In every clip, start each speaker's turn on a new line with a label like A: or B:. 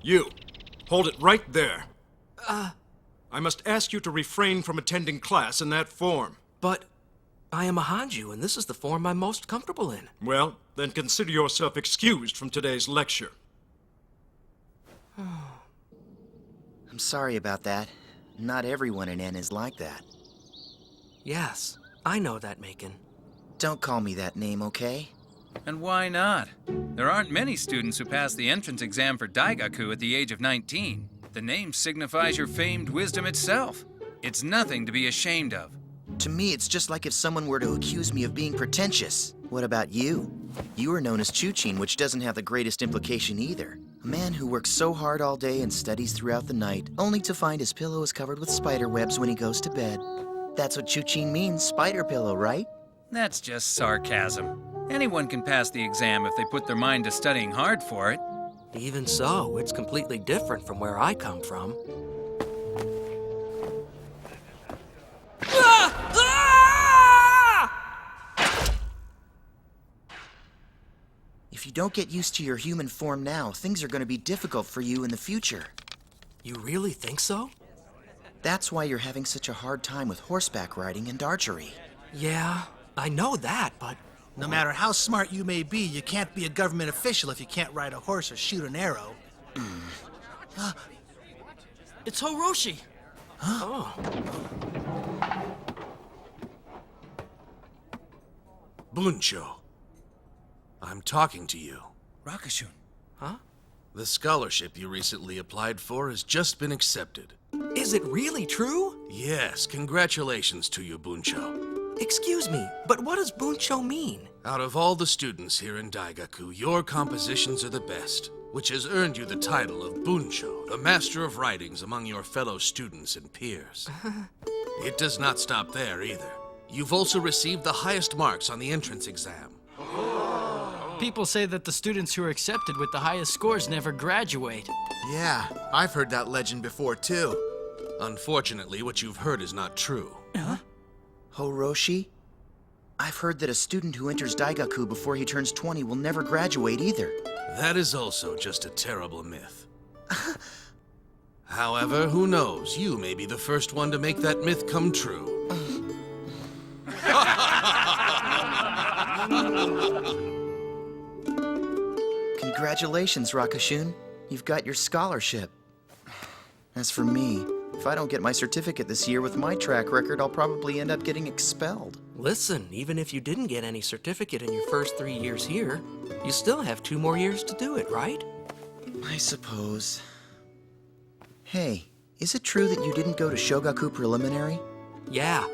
A: You, hold it right there. I must ask you to refrain from attending class in that form.
B: But I am a Hanju, and this is the form I'm most comfortable in.
A: Well, then consider yourself excused from today's lecture.
C: I'm sorry about that. Not everyone in N is like that.
B: Yes, I know that, Macon.
C: Don't call me that name, okay?
D: And why not? There aren't many students who pass the entrance exam for Daigaku at the age of 19. The name signifies your famed wisdom itself. It's nothing to be ashamed of.
C: To me, it's just like if someone were to accuse me of being pretentious. What about you? You are known as Chuchin, which doesn't have the greatest implication either. A man who works so hard all day and studies throughout the night, only to find his pillow is covered with spider webs when he goes to bed. That's what Chuchin means, spider pillow, right?
D: That's just sarcasm. Anyone can pass the exam if they put their mind to studying hard for it.
B: Even so, it's completely different from where I come from.
C: If you don't get used to your human form now, things are going to be difficult for you in the future.
B: You really think so?
C: That's why you're having such a hard time with horseback riding and archery.
B: Yeah, I know that, but...
E: No matter how smart you may be, you can't be a government official if you can't ride a horse or shoot an arrow.
B: It's Hiroshi! Huh? Oh.
F: Buncho, I'm talking to you.
D: Rakashun.
B: Huh?
F: The scholarship you recently applied for has just been accepted.
B: Is it really true?
F: Yes, congratulations to you, Buncho.
B: Excuse me, but what does Buncho mean?
F: Out of all the students here in Daigaku, your compositions are the best, which has earned you the title of Buncho, the master of writings among your fellow students and peers. It does not stop there either. You've also received the highest marks on the entrance exam.
G: People say that the students who are accepted with the highest scores never graduate.
H: Yeah, I've heard that legend before too.
F: Unfortunately, what you've heard is not true.
G: Huh?
C: Hiroshi? I've heard that a student who enters Daigaku before he turns 20 will never graduate either.
F: That is also just a terrible myth. However, who knows? You may be the first one to make that myth come true.
C: Congratulations, Rakashun. You've got your scholarship. As for me, if I don't get my certificate this year with my track record, I'll probably end up getting expelled.
B: Listen, even if you didn't get any certificate in your first 3 years here, you still have 2 more years to do it, right?
C: I suppose. Hey, is it true that you didn't go to Shogaku Preliminary?
B: Yeah.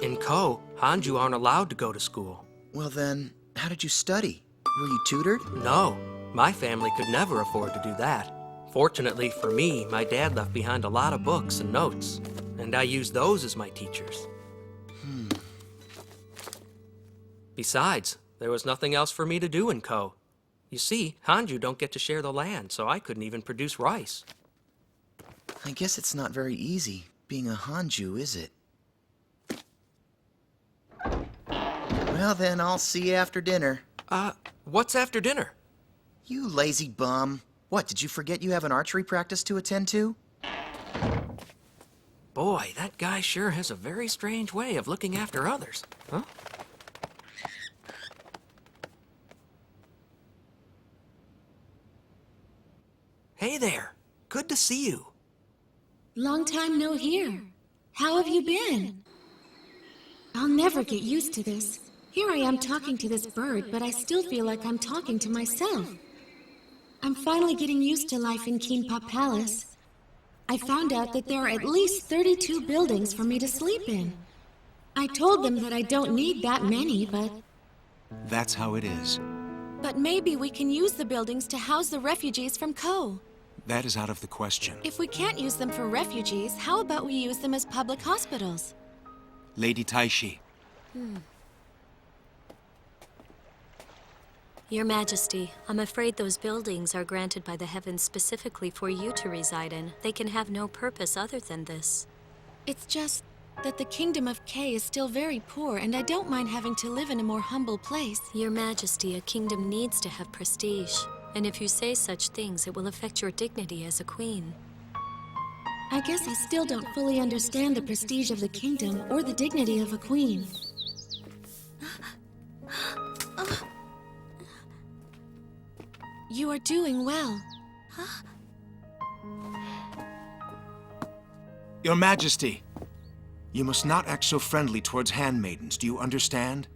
B: In Ko, Hanju aren't allowed to go to school.
C: Well then, how did you study? Were you tutored?
B: No. My family could never afford to do that. Fortunately for me, my dad left behind a lot of books and notes, and I used those as my teachers. Besides, there was nothing else for me to do in Ko. You see, Hanju don't get to share the land, so I couldn't even produce rice.
C: I guess it's not very easy being a Hanju, is it? Well then, I'll see you after dinner.
B: What's after dinner?
C: You lazy bum. What, did you forget you have an archery practice to attend to?
B: Boy, that guy sure has a very strange way of looking after others. Huh? Hey there. Good to see you.
I: Long time no hear. How have you been? I'll never get used to this. Here I am talking to this bird, but I still feel like I'm talking to myself. I'm finally getting used to life in Kinpa Palace. I found out that there are at least 32 buildings for me to sleep in. I told them that I don't need that many, but...
J: That's how it is.
I: But maybe we can use the buildings to house the refugees from Ko.
J: That is out of the question.
I: If we can't use them for refugees, how about we use them as public hospitals?
J: Lady Taishi.
K: Your Majesty, I'm afraid those buildings are granted by the heavens specifically for you to reside in. They can have no purpose other than this.
I: It's just that the Kingdom of K is still very poor, and I don't mind having to live in a more humble place.
K: Your Majesty, a kingdom needs to have prestige. And if you say such things, it will affect your dignity as a queen.
I: I guess I still don't fully understand the prestige of the kingdom or the dignity of a queen. You are doing well.
J: Your Majesty, you must not act so friendly towards handmaidens, do you understand?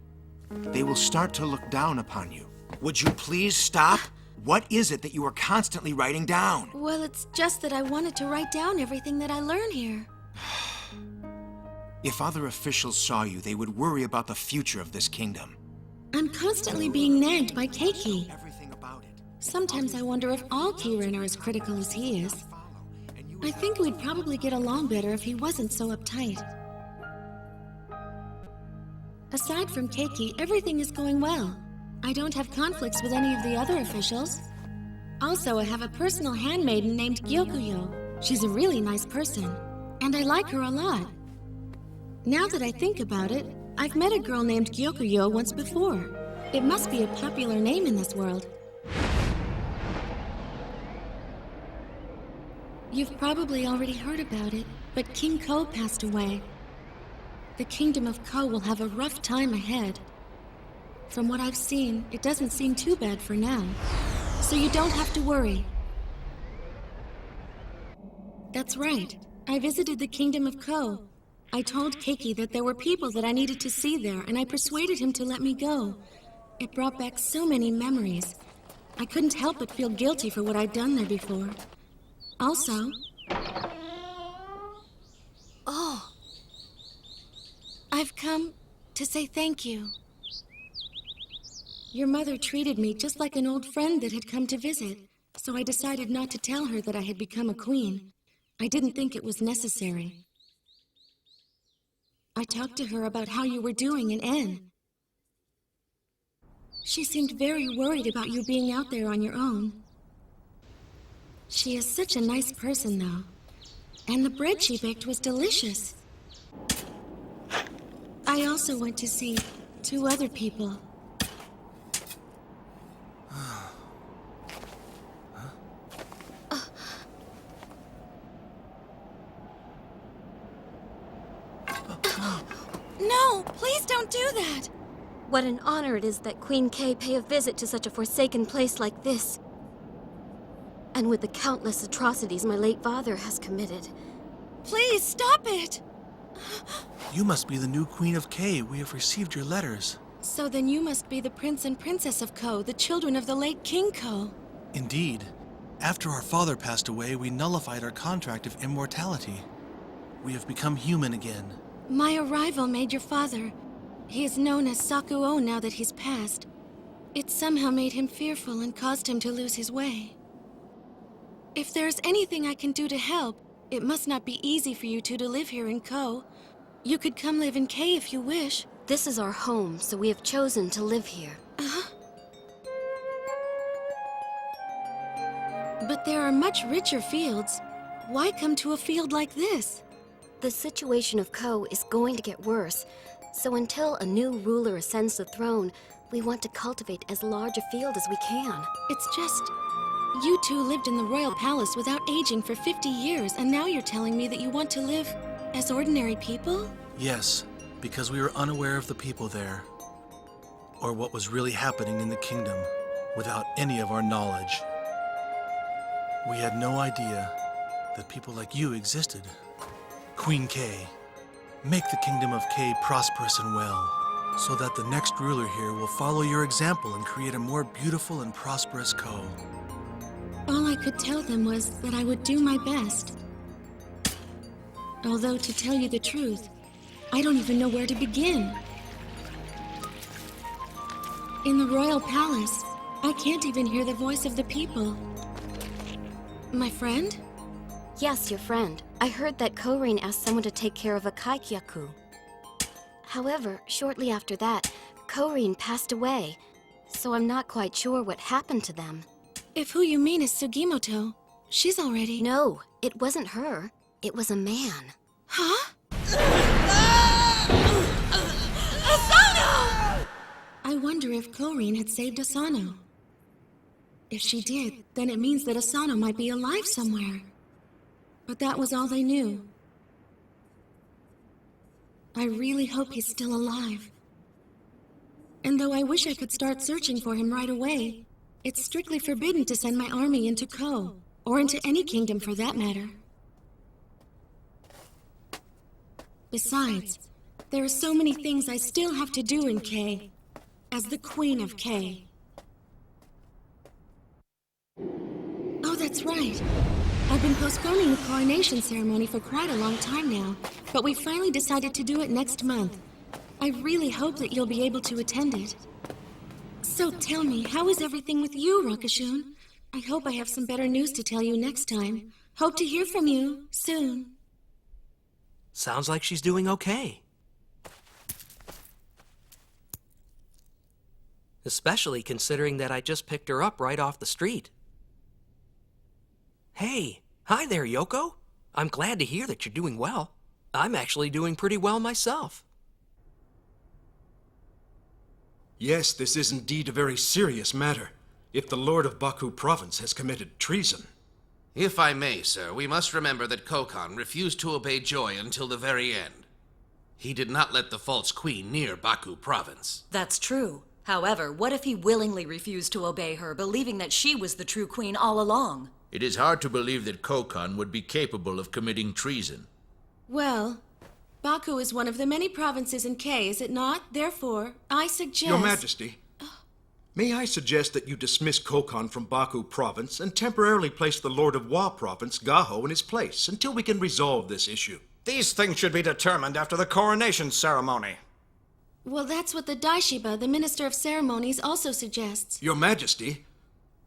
J: They will start to look down upon you. Would you please stop? What is it that you are constantly writing down?
I: Well, it's just that I wanted to write down everything that I learn here.
J: If other officials saw you, they would worry about the future of this kingdom.
I: I'm constantly being nagged by Keiki.
J: Everything about it.
I: Sometimes I wonder if all Kirin are as critical as he is. I think we'd probably get along better if he wasn't so uptight. Aside from Keiki, everything is going well. I don't have conflicts with any of the other officials. Also, I have a personal handmaiden named Gyokuyo. She's a really nice person, and I like her a lot. Now that I think about it, I've met a girl named Gyokuyo once before. It must be a popular name in this world. You've probably already heard about it, but King Ko passed away. The kingdom of Ko will have a rough time ahead. From what I've seen, it doesn't seem too bad for now. So you don't have to worry. That's right. I visited the kingdom of Ko. I told Keiki that there were people that I needed to see there, and I persuaded him to let me go. It brought back so many memories. I couldn't help but feel guilty for what I'd done there before. Also... Oh. I've come to say thank you. Your mother treated me just like an old friend that had come to visit, so I decided not to tell her that I had become a queen. I didn't think it was necessary. I talked to her about how you were doing in N. She seemed very worried about you being out there on your own. She is such a nice person, though. And the bread she baked was delicious. I also went to see 2 other people. No, please don't do that!
K: What an honor it is that Queen Kay pay a visit to such a forsaken place like this. And with the countless atrocities my late father has committed.
I: Please, stop it!
E: You must be the new Queen of K. We have received your letters.
I: So then you must be the Prince and Princess of Ko, the children of the late King Ko.
E: Indeed. After our father passed away, we nullified our contract of immortality. We have become human again.
I: My arrival made your father. He is known as Sakuo now that he's passed. It somehow made him fearful and caused him to lose his way. If there's anything I can do to help, it must not be easy for you two to live here in Ko. You could come live in K if you wish.
K: This is our home, so we have chosen to live here.
I: But there are much richer fields. Why come to a field like this?
K: The situation of Ko is going to get worse, so until a new ruler ascends the throne, we want to cultivate as large a field as we can.
I: It's just... You two lived in the royal palace without aging for 50 years, and now you're telling me that you want to live as ordinary people?
E: Yes, because we were unaware of the people there, or what was really happening in the kingdom, without any of our knowledge. We had no idea that people like you existed. Queen K, make the kingdom of K prosperous and well, so that the next ruler here will follow your example and create a more beautiful and prosperous Ko.
I: All I could tell them was that I would do my best. Although, to tell you the truth, I don't even know where to begin. In the royal palace, I can't even hear the voice of the people. My friend?
K: Yes, your friend. I heard that Korin asked someone to take care of a kaikyaku. However, shortly after that, Korin passed away, so I'm not quite sure what happened to them.
I: If who you mean is Sugimoto, she's already...
K: No, it wasn't her. It was a man.
I: Huh? Asano! I wonder if Korin had saved Asano. If she did, then it means that Asano might be alive somewhere. But that was all they knew. I really hope he's still alive. And though I wish I could start searching for him right away, it's strictly forbidden to send my army into Ko, or into any kingdom for that matter. Besides, there are so many things I still have to do in K, as the Queen of K. Oh, that's right. I've been postponing the coronation ceremony for quite a long time now, but we finally decided to do it next month. I really hope that you'll be able to attend it. So tell me, how is everything with you, Rakashun? I hope I have some better news to tell you next time. Hope to hear from you soon.
B: Sounds like she's doing okay. Especially considering that I just picked her up right off the street. Hey, hi there, Yoko. I'm glad to hear that you're doing well. I'm actually doing pretty well myself.
A: Yes, this is indeed a very serious matter, if the Lord of Baku Province has committed treason.
F: If I may, sir, we must remember that Kokan refused to obey Joy until the very end. He did not let the false queen near Baku Province.
L: That's true. However, what if he willingly refused to obey her, believing that she was the true queen all along?
M: It is hard to believe that Kokan would be capable of committing treason.
I: Well, Baku is one of the many provinces in K, is it not? Therefore, I suggest...
A: Your Majesty, may I suggest that you dismiss Kokan from Baku Province and temporarily place the Lord of Wa Province, Gaho, in his place until we can resolve this issue?
J: These things should be determined after the coronation ceremony.
I: Well, that's what the Daishiba, the Minister of Ceremonies, also suggests.
A: Your Majesty,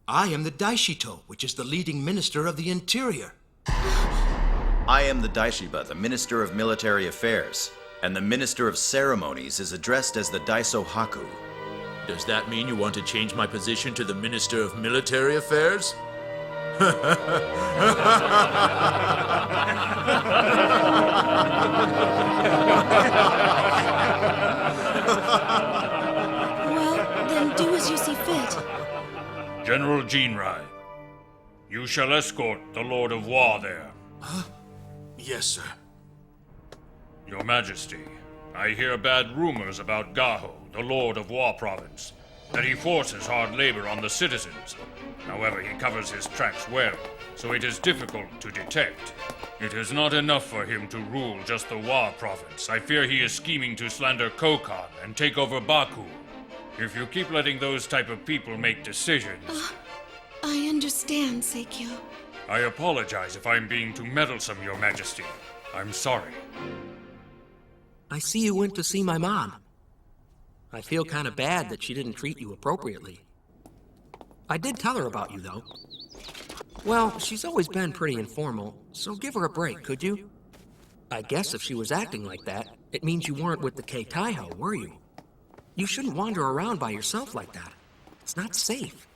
A: I am the Daishito, which is the leading minister of the interior.
C: I am the Daishiba, the Minister of Military Affairs, and the Minister of Ceremonies is addressed as the Daiso Haku.
M: Does that mean you want to change my position to the Minister of Military Affairs?
I: Well, then do as you see fit.
N: General Jinrai, you shall escort the Lord of Wa there.
F: Huh? Yes, sir.
N: Your Majesty, I hear bad rumors about Gaho, the Lord of Wa Province, that he forces hard labor on the citizens. However, he covers his tracks well, so it is difficult to detect. It is not enough for him to rule just the Wa Province. I fear he is scheming to slander Kokan and take over Baku. If you keep letting those type of people make decisions...
I: I understand, Seikyo.
N: I apologize if I'm being too meddlesome, Your Majesty. I'm sorry.
B: I see you went to see my mom. I feel kind of bad that she didn't treat you appropriately. I did tell her about you, though. Well, she's always been pretty informal, so give her a break, could you? I guess if she was acting like that, it means you weren't with the Kei Taiho, were you? You shouldn't wander around by yourself like that. It's not safe.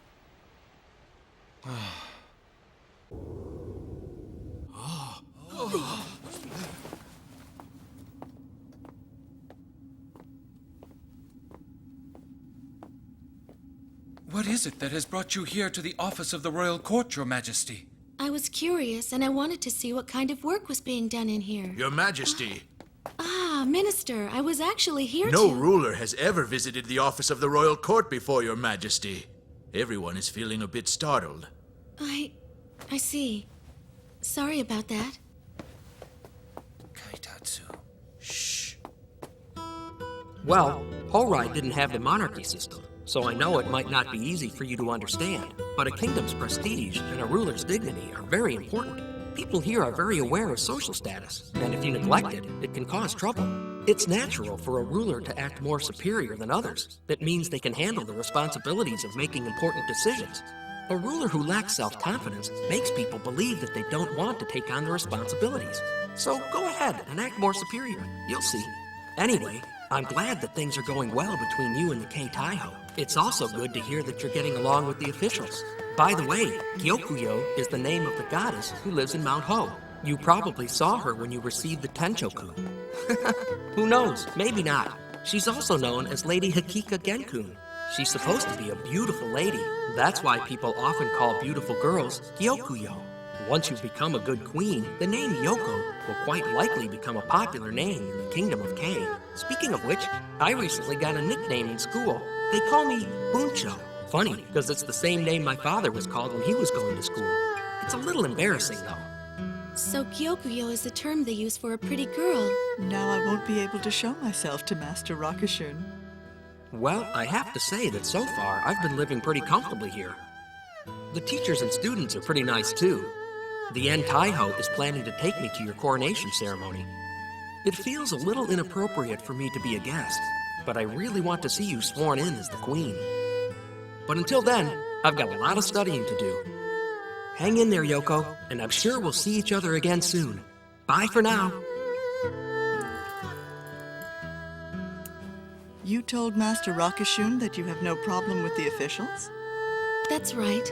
D: What is it that has brought you here to the office of the royal court, Your Majesty?
I: I was curious, and I wanted to see what kind of work was being done in here.
M: Your Majesty.
I: Minister, I was actually here
M: No ruler has ever visited the office of the royal court before, Your Majesty. Everyone is feeling a bit startled.
I: I see. Sorry about that.
D: Kaitatsu.
B: Shh. Well, Horai didn't have the monarchy system, so I know it might not be easy for you to understand. But a kingdom's prestige and a ruler's dignity are very important. People here are very aware of social status, and if you neglect it, it can cause trouble. It's natural for a ruler to act more superior than others. That means they can handle the responsibilities of making important decisions. A ruler who lacks self-confidence makes people believe that they don't want to take on the responsibilities. So go ahead and act more superior. You'll see. Anyway, I'm glad that things are going well between you and the Kei Taiho. It's also good to hear that you're getting along with the officials. By the way, Kyokuyo is the name of the goddess who lives in Mount Ho. You probably saw her when you received the Tenchoku. Who knows? Maybe not. She's also known as Lady Hakika Genkun. She's supposed to be a beautiful lady. That's why people often call beautiful girls Gyokuyo. Once you become a good queen, the name Yoko will quite likely become a popular name in the Kingdom of K. Speaking of which, I recently got a nickname in school. They call me Buncho. Funny, because it's the same name my father was called when he was going to school. It's a little embarrassing, though.
I: So Gyokuyo is a term they use for a pretty girl.
O: Now I won't be able to show myself to Master Rakashun.
B: Well, I have to say that so far I've been living pretty comfortably here. The teachers and students are pretty nice, too. The En Taiho is planning to take me to your coronation ceremony. It feels a little inappropriate for me to be a guest, but I really want to see you sworn in as the queen. But until then, I've got a lot of studying to do. Hang in there, Yoko, and I'm sure we'll see each other again soon. Bye for now.
O: You told Master Rakashun that you have no problem with the officials?
I: That's right.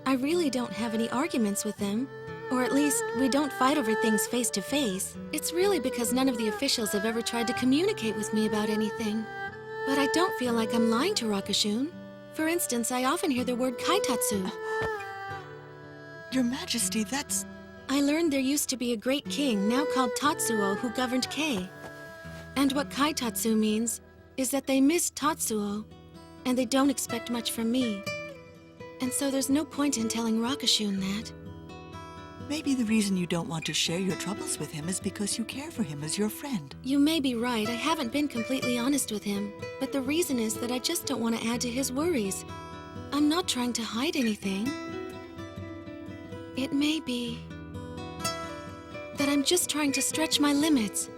I: I really don't have any arguments with them. Or at least, we don't fight over things face to face. It's really because none of the officials have ever tried to communicate with me about anything. But I don't feel like I'm lying to Rakashun. For instance, I often hear the word kaitatsu.
O: Your Majesty, that's...
I: I learned there used to be a great king, now called Tatsuo, who governed Kei. And what kaitatsu means is that they miss Tatsuo, and they don't expect much from me. And so there's no point in telling Rakashun that.
O: Maybe the reason you don't want to share your troubles with him is because you care for him as your friend.
I: You may be right. I haven't been completely honest with him. But the reason is that I just don't want to add to his worries. I'm not trying to hide anything. It may be that I'm just trying to stretch my limits.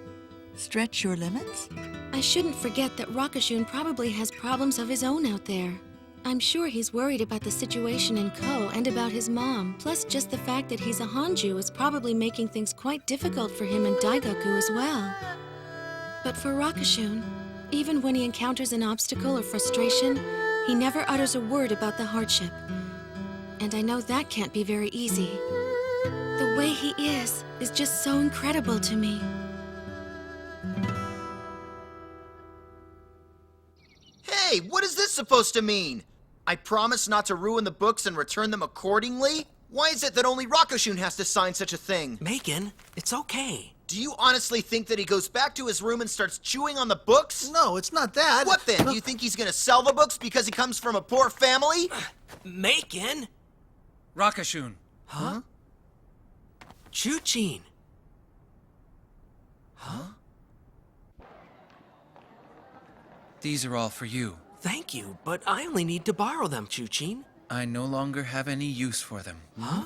O: Stretch your limits?
I: I shouldn't forget that Rakashun probably has problems of his own out there. I'm sure he's worried about the situation in Ko and about his mom, plus just the fact that he's a Hanju is probably making things quite difficult for him in Daigaku as well. But for Rakashun, even when he encounters an obstacle or frustration, he never utters a word about the hardship. And I know that can't be very easy. The way he is just so incredible to me.
C: Hey, what is this supposed to mean? I promise not to ruin the books and return them accordingly? Why is it that only Rakashun has to sign such a thing?
B: Megan, it's okay.
C: Do you honestly think that he goes back to his room and starts chewing on the books?
E: No, it's not that.
C: What then? Do you think he's gonna sell the books because he comes from a poor family?
B: Megan!
D: Rakashun.
B: Huh? Chuchin.
C: Huh?
D: These are all for you.
B: Thank you, but I only need to borrow them, Chuchin.
D: I no longer have any use for them.
B: Huh?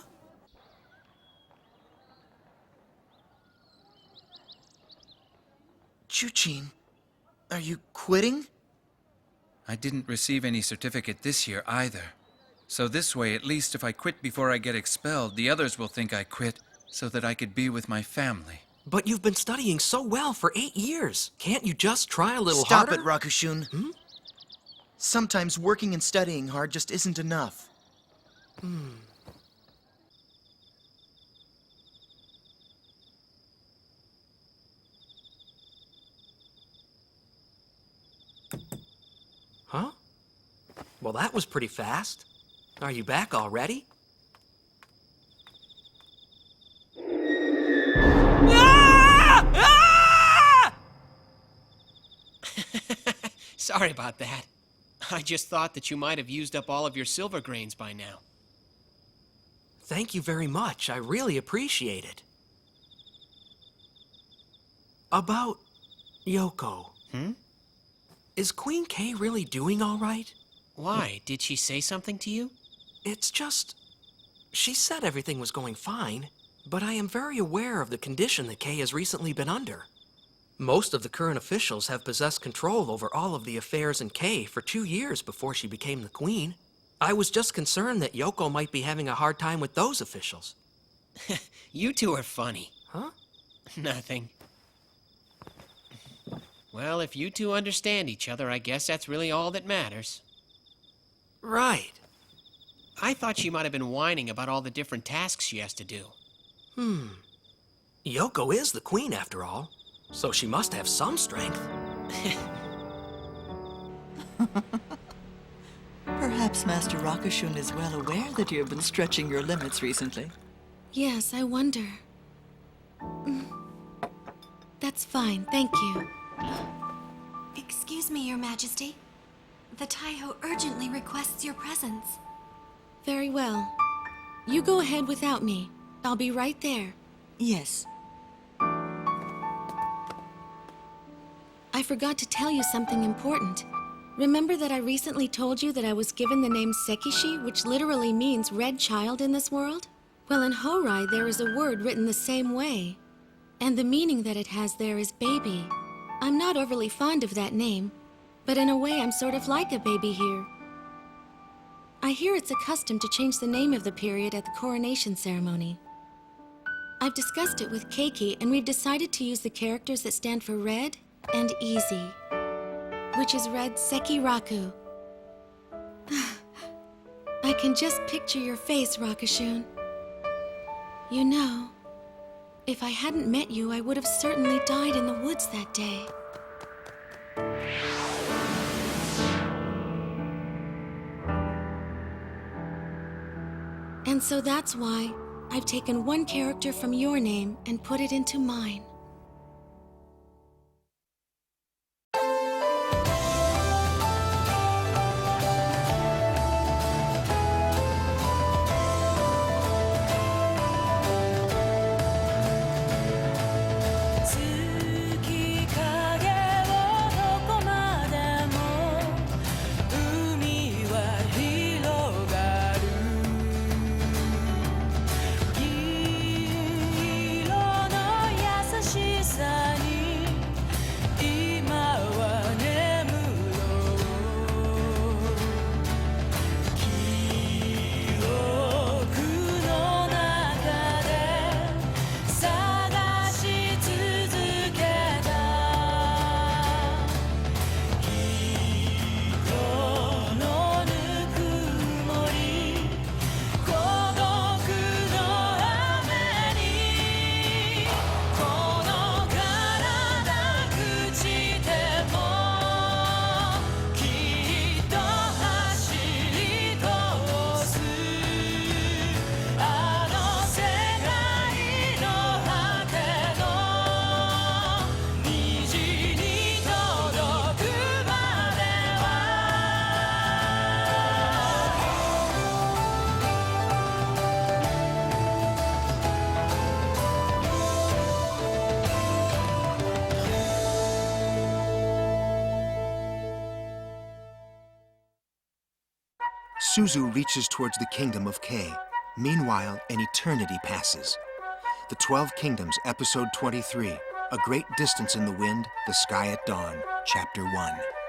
C: Chuchin, are you quitting?
D: I didn't receive any certificate this year either. So this way, at least if I quit before I get expelled, the others will think I quit so that I could be with my family.
B: But you've been studying so well for 8 years. Can't you just try a little harder?
C: Stop it, Rakashun. Sometimes working and studying hard just isn't enough.
B: Huh? Well, that was pretty fast. Are you back already?
P: Sorry about that. I just thought that you might have used up all of your silver grains by now.
B: Thank you very much. I really appreciate it. About Yoko. Is Queen K really doing all right?
P: Why? Did she say something to you?
B: It's just... She said everything was going fine, but I am very aware of the condition that Kay has recently been under. Most of the current officials have possessed control over all of the affairs in Kay for 2 years before she became the queen. I was just concerned that Yoko might be having a hard time with those officials.
P: You two are funny.
B: Huh?
P: Nothing. Well, if you two understand each other, I guess that's really all that matters.
B: Right.
P: I thought she might have been whining about all the different tasks she has to do.
B: Yoko is the queen, after all, so she must have some strength.
O: Perhaps Master Rakashun is well aware that you have been stretching your limits recently.
I: Yes, I wonder. That's fine, thank you.
Q: Excuse me, Your Majesty. The Taiho urgently requests your presence.
I: Very well. You go ahead without me. I'll be right there.
O: Yes.
I: I forgot to tell you something important. Remember that I recently told you that I was given the name Sekishi, which literally means red child in this world? Well, in Horai, there is a word written the same way. And the meaning that it has there is baby. I'm not overly fond of that name, but in a way I'm sort of like a baby here. I hear it's a custom to change the name of the period at the coronation ceremony. I've discussed it with Keiki, and we've decided to use the characters that stand for red and easy, which is read Sekiraku. I can just picture your face, Rakashun. You know, if I hadn't met you, I would have certainly died in the woods that day. And so that's why I've taken one character from your name and put it into mine.
J: Suzu reaches towards the kingdom of Kei. Meanwhile, an eternity passes. The 12 Kingdoms, Episode 23, A Great Distance in the Wind, The Sky at Dawn, Chapter 1.